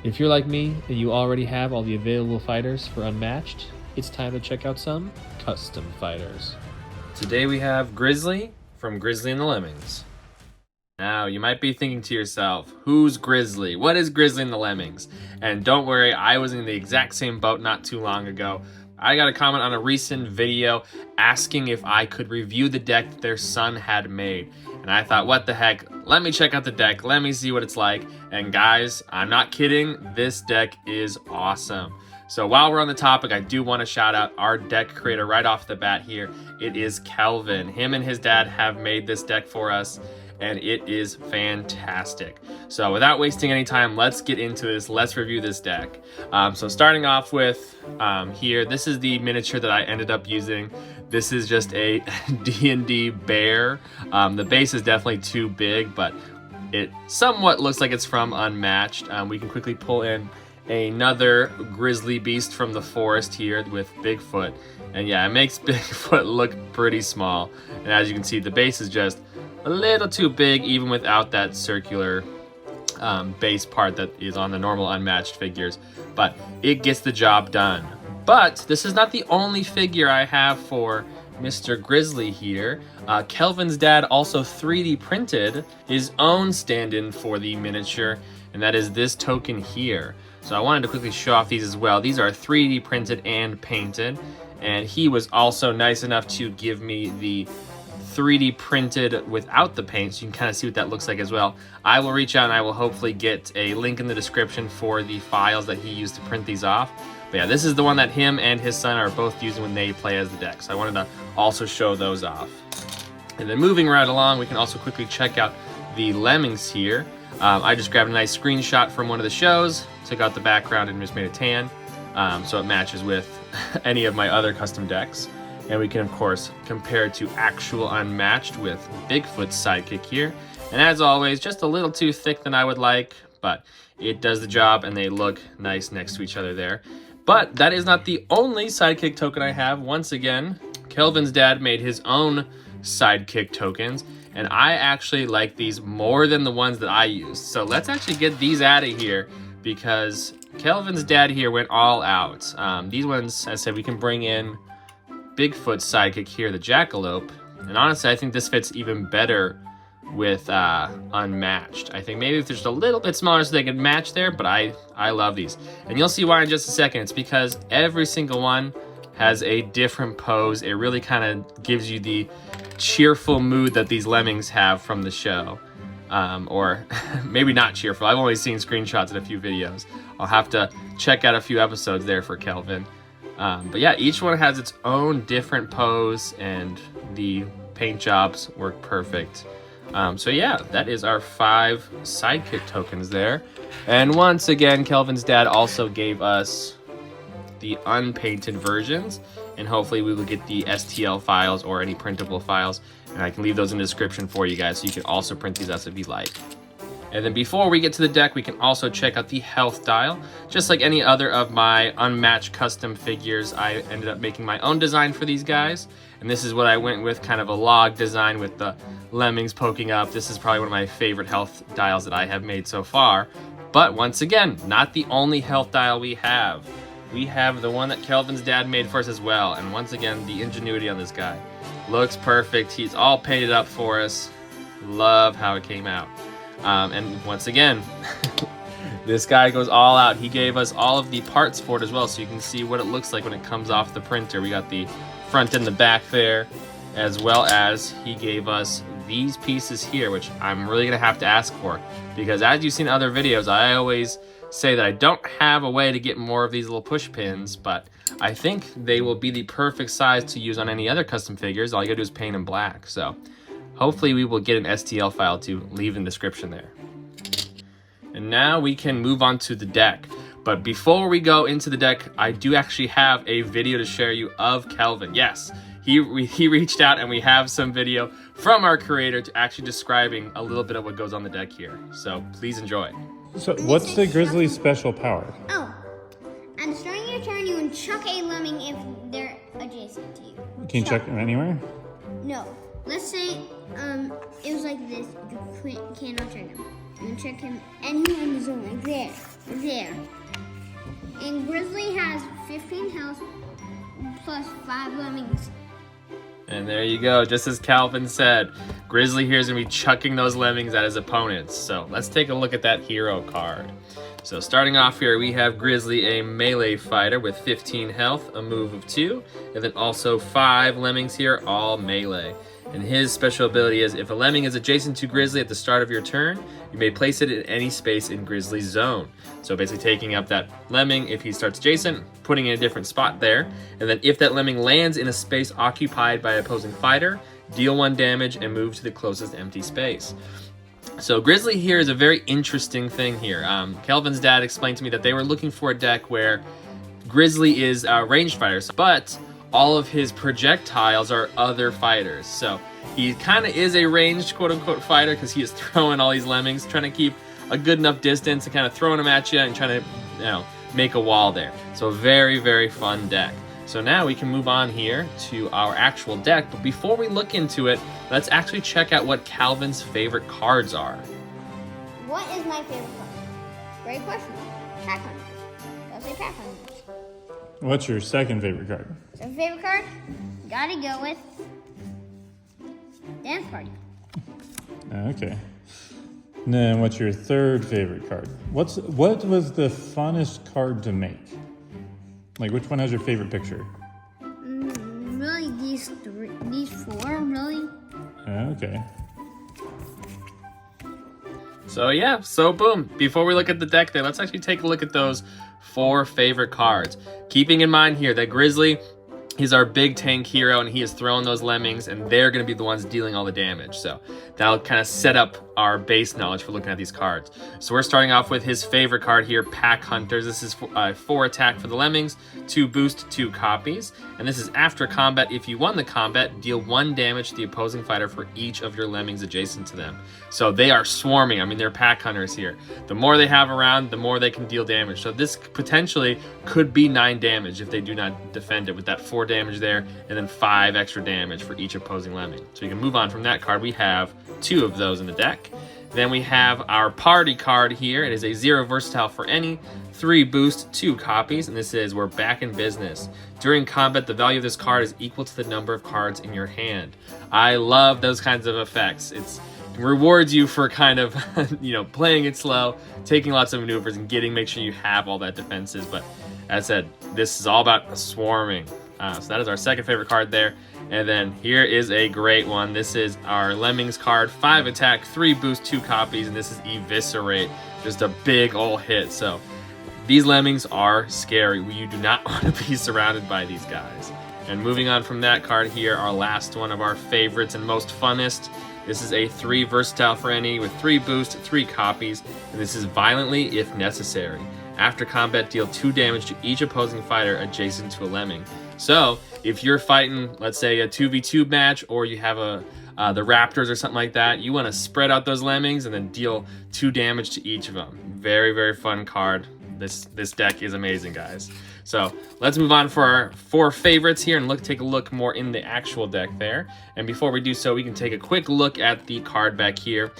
If you're like me and you already have all the available fighters for Unmatched, it's time to check out some custom fighters. Today we have Grizzly from Grizzly and the Lemmings. Now, you might be thinking to yourself, who's Grizzly? What is Grizzly and the Lemmings? And don't worry, I was in the exact same boat not too long ago. I got a comment on a recent video asking if I could review the deck that their son had made. And I thought, what the heck, let me check out the deck, let me see what it's like. And guys, I'm not kidding, this deck is awesome. So while we're on the topic, I do want to shout out our deck creator right off the bat here. It is Kelvin. Him and his dad have made this deck for us, and it is fantastic. So without wasting any time, let's get into this. Let's review this deck. So starting off with here, this is the miniature that I ended up using. This is just a D&D bear. The base is definitely too big, but it somewhat looks like it's from Unmatched. We can quickly pull in another grizzly beast from the forest here with Bigfoot. And yeah, it makes Bigfoot look pretty small. And as you can see, the base is just a little too big even without that circular base part that is on the normal Unmatched figures, but it gets the job done. But this is not the only figure I have for Mr. Grizzly here. Kelvin's dad also 3D printed his own stand-in for the miniature, and that is this token here. So I wanted to quickly show off these as well. These are 3D printed and painted, and he was also nice enough to give me the 3D printed without the paint, so you can kind of see what that looks like as well. I will reach out and I will hopefully get a link in the description for the files that he used to print these off. But yeah, this is the one that him and his son are both using when they play as the deck, so I wanted to also show those off. And then moving right along, we can also quickly check out the Lemmings here. I just grabbed a nice screenshot from one of the shows, took out the background and just made a tan, so it matches with any of my other custom decks. And we can, of course, compare it to actual Unmatched with Bigfoot's Sidekick here. And as always, just a little too thick than I would like, but it does the job and they look nice next to each other there. But that is not the only Sidekick token I have. Once again, Kelvin's dad made his own Sidekick tokens, and I actually like these more than the ones that I used. So let's actually get these out of here because Kelvin's dad here went all out. These ones, as I said, we can bring in Bigfoot's Sidekick here, the Jackalope, and honestly I think this fits even better with Unmatched. I think maybe if they're just a little bit smaller so they can match there, but I love these. And you'll see why in just a second. It's because every single one has a different pose. It really kind of gives you the cheerful mood that these Lemmings have from the show. Or maybe not cheerful. I've only seen screenshots in a few videos. I'll have to check out a few episodes there for Kelvin. But yeah, each one has its own different pose and the paint jobs work perfect. So yeah, that is our 5 Sidekick tokens there. And once again, Kelvin's dad also gave us the unpainted versions, and hopefully we will get the STL files or any printable files, and I can leave those in the description for you guys so you can also print these out if you like. And then before we get to the deck, we can also check out the health dial. Just like any other of my Unmatched custom figures, I ended up making my own design for these guys. And this is what I went with, kind of a log design with the Lemmings poking up. This is probably one of my favorite health dials that I have made so far. But once again, not the only health dial we have. We have the one that Kelvin's dad made for us as well. And once again, the ingenuity on this guy. Looks perfect. He's all painted up for us. Love how it came out. And once again, this guy goes all out. He gave us all of the parts for it as well, so you can see what it looks like when it comes off the printer. We got the front and the back there, as well as he gave us these pieces here, which I'm really gonna have to ask for, because as you've seen in other videos, I always say that I don't have a way to get more of these little push pins, but I think they will be the perfect size to use on any other custom figures. All you gotta do is paint them black. So hopefully we will get an STL file to leave in the description there. And now we can move on to the deck. But before we go into the deck, I do actually have a video to share you of Kelvin. Yes, he reached out and we have some video from our creator to actually describing a little bit of what goes on the deck here. So please enjoy. So what's the Grizzly's special power? Oh, at the start of your turn, you can chuck a lemming if they're adjacent to you. Can you check them anywhere? No. Let's say it was like this. You cannot check him. You can check him anywhere in the zone, like there. there. And Grizzly has 15 health plus 5 lemmings. And there you go. Just as Kelvin said, Grizzly here is going to be chucking those lemmings at his opponents. So let's take a look at that hero card. So starting off here, we have Grizzly, a melee fighter with 15 health, a move of 2, and then also 5 lemmings here, all melee. And his special ability is, if a lemming is adjacent to Grizzly at the start of your turn, you may place it in any space in Grizzly's zone. So basically taking up that lemming, if he starts adjacent, putting it in a different spot there. And then if that lemming lands in a space occupied by an opposing fighter, deal 1 damage and move to the closest empty space. So Grizzly here is a very interesting thing here. Kelvin's dad explained to me that they were looking for a deck where Grizzly is a ranged fighter, but all of his projectiles are other fighters. So he kind of is a ranged quote-unquote fighter because he is throwing all these lemmings, trying to keep a good enough distance and kind of throwing them at you and trying to, make a wall there. So a very, very fun deck. So now we can move on here to our actual deck. But before we look into it, let's actually check out what Kelvin's favorite cards are. What is my favorite card? Great question. Pack Hunters. I'll say Pack Hunters. What's your second favorite card? So favorite card? Gotta go with Dance Party. Okay. And then what's your third favorite card? What was the funnest card to make? Like, which one has your favorite picture? Really, these 4, really. Okay. So yeah, so boom. Before we look at the deck there, let's actually take a look at those 4 favorite cards. Keeping in mind here that Grizzly, he's our big tank hero and he is throwing those lemmings and they're going to be the ones dealing all the damage. So that'll kind of set up our base knowledge for looking at these cards. So we're starting off with his favorite card here, Pack Hunters. This is 4 attack for the lemmings, 2 boost, 2 copies. And this is after combat. If you won the combat, deal 1 damage to the opposing fighter for each of your lemmings adjacent to them. So they are swarming. I mean, they're Pack Hunters here. The more they have around, the more they can deal damage. So this potentially could be 9 damage if they do not defend it, with that 4 damage there and then 5 extra damage for each opposing lemming. So you can move on from that card. We have 2 of those in the deck. Then we have our party card here. It is a 0 versatile for any, 3 boost, 2 copies, and this is, we're back in business. During combat, the value of this card is equal to the number of cards in your hand. I love those kinds of effects. It rewards you for kind of, playing it slow, taking lots of maneuvers, and make sure you have all that defenses. But as I said, this is all about swarming. So that is our second favorite card there. And then here is a great one. This is our Lemmings card, 5 attack, 3 boost, 2 copies, and this is Eviscerate. Just a big old hit. So these Lemmings are scary. You do not want to be surrounded by these guys. And moving on from that card here, our last one of our favorites and most funnest. This is a 3 versatile for any with 3 boost, 3 copies, and this is Violently if necessary. After combat, deal 2 damage to each opposing fighter adjacent to a lemming. So if you're fighting, let's say, a 2v2 match, or you have the Raptors or something like that, you want to spread out those lemmings and then deal 2 damage to each of them. Very, very fun card. This deck is amazing, guys. So let's move on for our 4 favorites here and take a look more in the actual deck there. And before we do so, we can take a quick look at the card back here.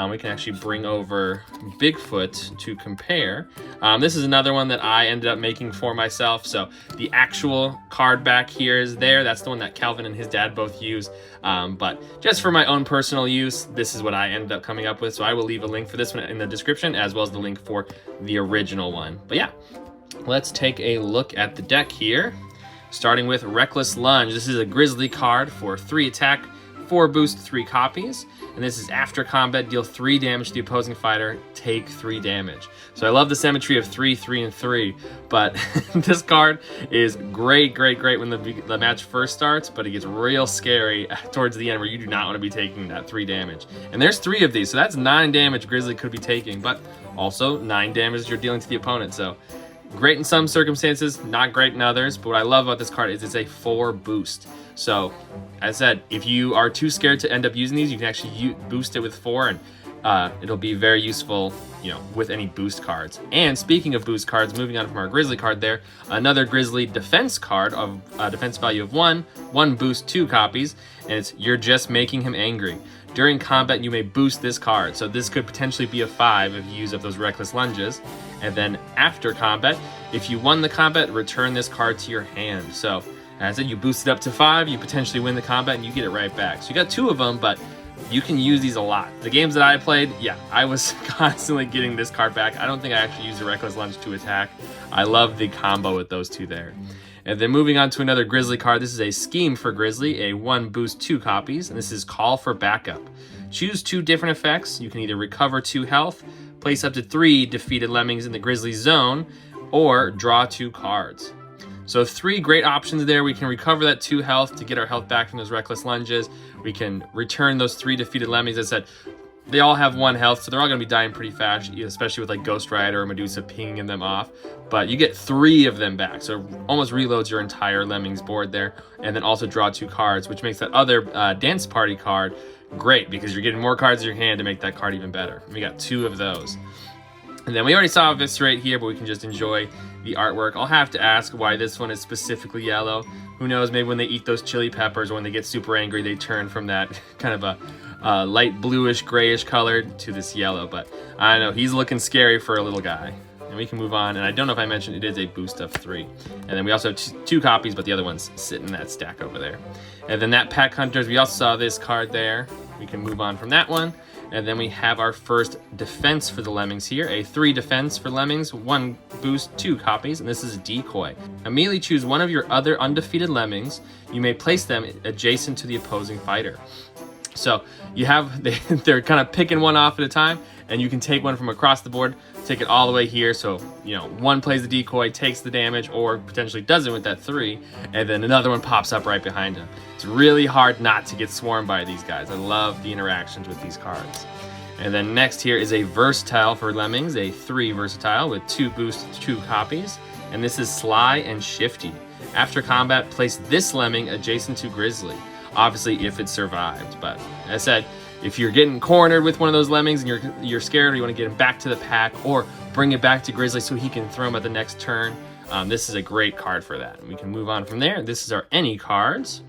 We can actually bring over Bigfoot to compare. This is another one that I ended up making for myself. So the actual card back here is there. That's the one that Kelvin and his dad both use. But just for my own personal use, this is what I ended up coming up with. So I will leave a link for this one in the description, as well as the link for the original one. But yeah, let's take a look at the deck here. Starting with Reckless Lunge. This is a Grizzly card for 3 attack, 4 boost, 3 copies. And this is after combat, deal 3 damage to the opposing fighter, take 3 damage. So I love the symmetry of 3, 3, and 3. But this card is great when the match first starts, but it gets real scary towards the end where you do not want to be taking that 3 damage. And there's 3 of these, so that's 9 damage Grizzly could be taking, but also 9 damage you're dealing to the opponent. So great in some circumstances, not great in others. But what I love about this card is it's a 4 boost. So, as I said, if you are too scared to end up using these, you can actually boost it with 4, and it'll be very useful, with any boost cards. And speaking of boost cards, moving on from our Grizzly card there, another Grizzly defense card of defense value of 1, 1 boost, 2 copies, and it's You're Just Making Him Angry. During combat, you may boost this card. So this could potentially be a 5 if you use up those reckless lunges. And then after combat, if you won the combat, return this card to your hand. So as I said, you boost it up to 5, you potentially win the combat, and you get it right back. So you got 2 of them, but you can use these a lot. The games that I played, yeah, I was constantly getting this card back. I don't think I actually used a reckless lunge to attack. I love the combo with those 2 there. And then moving on to another Grizzly card, this is a scheme for Grizzly, a 1 boost 2 copies, and this is Call for Backup. Choose 2 different effects. You can either recover 2 health, place up to 3 defeated Lemmings in the Grizzly zone, or draw 2 cards. So 3 great options there. We can recover that 2 health to get our health back from those reckless lunges. We can return those 3 defeated Lemmings. As I said, they all have 1 health, so they're all going to be dying pretty fast, especially with like Ghost Rider or Medusa pinging them off. But you get 3 of them back, so it almost reloads your entire Lemmings board there. And then also draw 2 cards, which makes that other Dance Party card great because you're getting more cards in your hand to make that card even better. We got 2 of those. And then we already saw Eviscerate here, but we can just enjoy the artwork. I'll have to ask why this one is specifically yellow. Who knows, maybe when they eat those chili peppers or when they get super angry, they turn from that kind of a light bluish, grayish color to this yellow. But I don't know, he's looking scary for a little guy. And we can move on, and I don't know if I mentioned it is a boost of 3. And then we also have 2 copies, but the other one's sitting in that stack over there. And then that Pack Hunters, we also saw this card there. We can move on from that one. And then we have our first defense for the Lemmings here, a 3 defense for Lemmings, 1 boost, 2 copies, and this is a decoy. Immediately choose one of your other undefeated Lemmings. You may place them adjacent to the opposing fighter. So you have, they're kind of picking one off at a time, and you can take one from across the board, take it all the way here. So, you know, one plays the decoy, takes the damage, or potentially doesn't with that 3, and then another one pops up right behind him. It's really hard not to get swarmed by these guys. I love the interactions with these cards. And then next here is a versatile for Lemmings, a 3 versatile with 2 boost, 2 copies, and this is Sly and Shifty. After combat, place this Lemming adjacent to Grizzly. Obviously, if it survived, but as I said, if you're getting cornered with one of those Lemmings and you're scared, or you want to get him back to the pack, or bring it back to Grizzly so he can throw him at the next turn, this is a great card for that. We can move on from there. This is our any cards.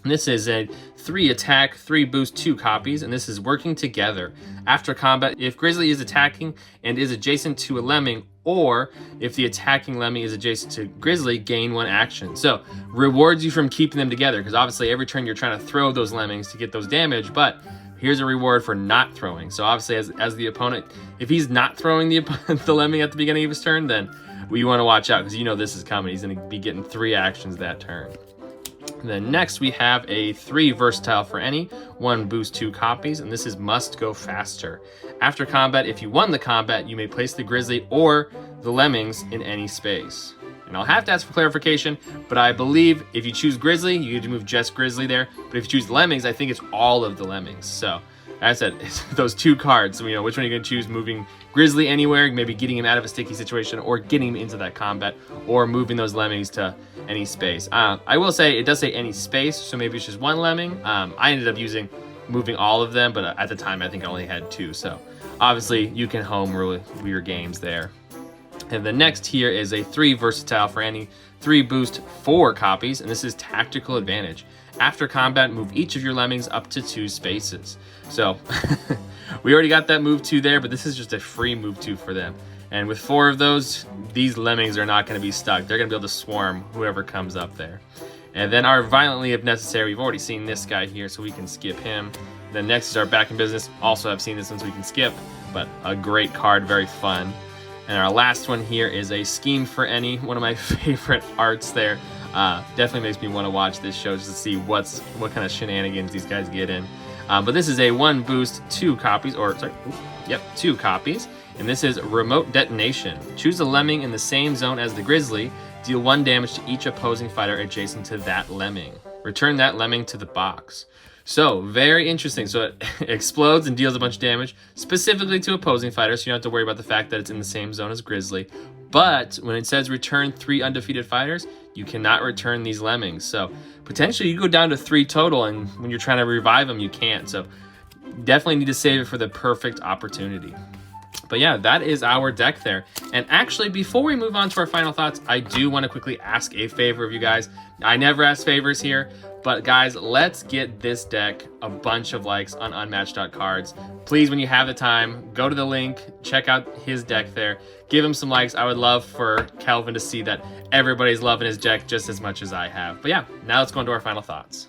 And this is a 3 attack, 3 boost, 2 copies, and this is Working Together. After combat, if Grizzly is attacking and is adjacent to a Lemming, or if the attacking Lemming is adjacent to Grizzly, gain 1 action. So rewards you from keeping them together, because obviously every turn you're trying to throw those Lemmings to get those damage, but here's a reward for not throwing. So obviously as the opponent, if he's not throwing the Lemming at the beginning of his turn, then you want to watch out, because you know this is coming. He's going to be getting 3 actions that turn. And then next we have a 3 versatile for any, 1 boost, 2 copies, and this is Must Go Faster. After combat, if you won the combat, you may place the Grizzly or the Lemmings in any space. And I'll have to ask for clarification, but I believe if you choose Grizzly, you get to move just Grizzly there. But if you choose Lemmings, I think it's all of the Lemmings. So as I said, it's those 2 cards. So, you know, which one are you going to choose? Moving Grizzly anywhere, maybe getting him out of a sticky situation, or getting him into that combat, or moving those Lemmings to any space. I will say it does say any space, so maybe it's just 1 Lemming. I ended up moving all of them, but at the time I think I only had 2. So obviously you can home rule your games there. And the next here is a 3 versatile for any, 3 boost, 4 copies, and this is Tactical Advantage. After combat, move each of your Lemmings up to 2 spaces. So we already got that move 2 there, but this is just a free move 2 for them. And with 4 of those, these Lemmings are not going to be stuck. They're going to be able to swarm whoever comes up there. And then our Violently if necessary, we've already seen this guy here, so we can skip him. Then next is our Back in Business. Also have seen this one, so we can skip, but a great card, very fun. And our last one here is a Scheme for Any, one of my favorite arts there. Definitely makes me want to watch this show just to see what kind of shenanigans these guys get in. But this is a 1 boost, 2 copies, or sorry, 2 copies. And this is Remote Detonation. Choose a Lemming in the same zone as the Grizzly. Deal 1 damage to each opposing fighter adjacent to that Lemming. Return that Lemming to the box. So, very interesting. So it explodes and deals a bunch of damage, specifically to opposing fighters, so you don't have to worry about the fact that it's in the same zone as Grizzly. But when it says return 3 undefeated fighters, you cannot return these Lemmings. So potentially you go down to 3 total, and when you're trying to revive them, you can't. So definitely need to save it for the perfect opportunity. But yeah, that is our deck there. And actually, before we move on to our final thoughts, I do want to quickly ask a favor of you guys. I never ask favors here, but guys, let's get this deck a bunch of likes on unmatched.cards. Please, when you have the time, go to the link, check out his deck there, give him some likes. I would love for Kelvin to see that everybody's loving his deck just as much as I have. But yeah, now let's go into our final thoughts.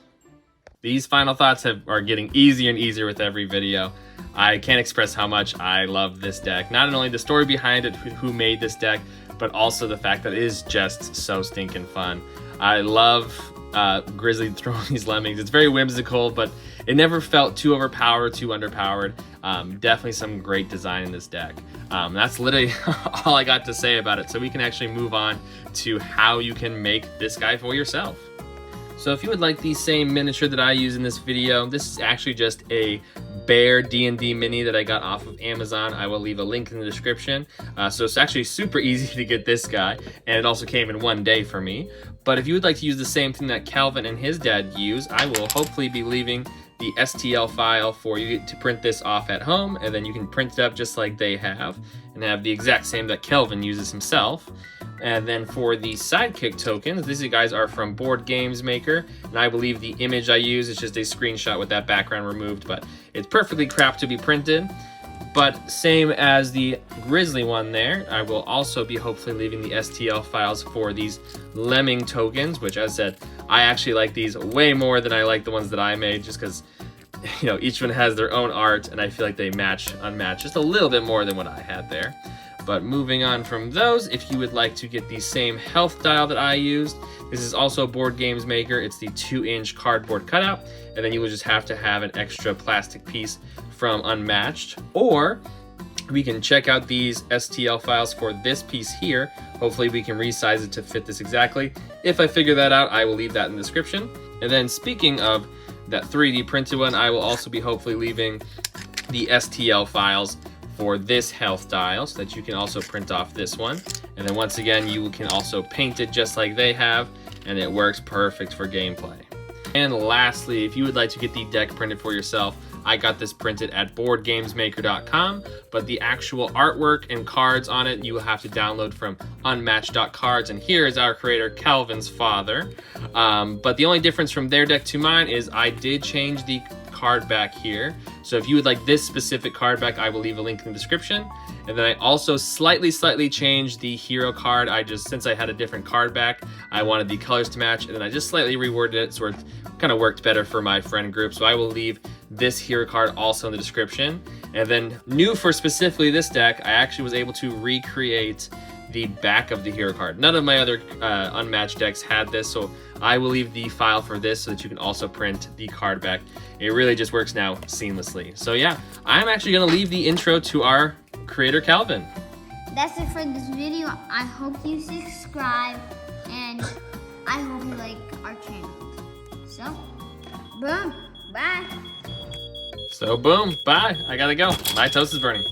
These final thoughts are getting easier and easier with every video. I can't express how much I love this deck. Not only the story behind it, who made this deck, but also the fact that it is just so stinking fun. I love Grizzly throwing these Lemmings. It's very whimsical, but it never felt too overpowered, too underpowered. Definitely some great design in this deck. That's literally all I got to say about it. So we can actually move on to how you can make this guy for yourself. So if you would like the same miniature that I use in this video, this is actually just a bear D&D mini that I got off of Amazon. I will leave a link in the description. So it's actually super easy to get this guy, and it also came in one day for me. But if you would like to use the same thing that Kelvin and his dad use, I will hopefully be leaving the STL file for you to print this off at home, and then you can print it up just like they have and have the exact same that Kelvin uses himself. And then for the Sidekick tokens, these guys are from Board Games Maker, and I believe the image I use is just a screenshot with that background removed, but it's perfectly crap to be printed. But same as the Grizzly one there, I will also be hopefully leaving the STL files for these Lemming tokens, which, as I said, I actually like these way more than I like the ones that I made, just because, you know, each one has their own art, and I feel like they match Unmatched just a little bit more than what I had there. But moving on from those, if you would like to get the same health dial that I used, this is also Board Games Maker. It's the 2-inch cardboard cutout, and then you will just have to have an extra plastic piece from Unmatched. Or we can check out these STL files for this piece here. Hopefully we can resize it to fit this exactly. If I figure that out, I will leave that in the description. And then speaking of that 3D printed one, I will also be hopefully leaving the STL files for this health dial so that you can also print off this one. And then once again, you can also paint it just like they have, and it works perfect for gameplay. And lastly, if you would like to get the deck printed for yourself, I got this printed at boardgamesmaker.com, but the actual artwork and cards on it, you will have to download from unmatched.cards, and here is our creator, Kelvin's father. But the only difference from their deck to mine is I did change the card back here. So if you would like this specific card back, I will leave a link in the description. And then I also slightly changed the hero card. Since I had a different card back, I wanted the colors to match, and then I just slightly reworded it so it kind of worked better for my friend group. So I will leave this hero card also in the description. And then new for specifically this deck, I actually was able to recreate the back of the hero card. None of my other Unmatched decks had this, so I will leave the file for this so that you can also print the card back. It really just works now seamlessly. So yeah, I'm actually gonna leave the intro to our creator, Kelvin. That's it for this video. I hope you subscribe, and I hope you like our channel. So, boom, bye. So boom, bye. I gotta go. My toast is burning.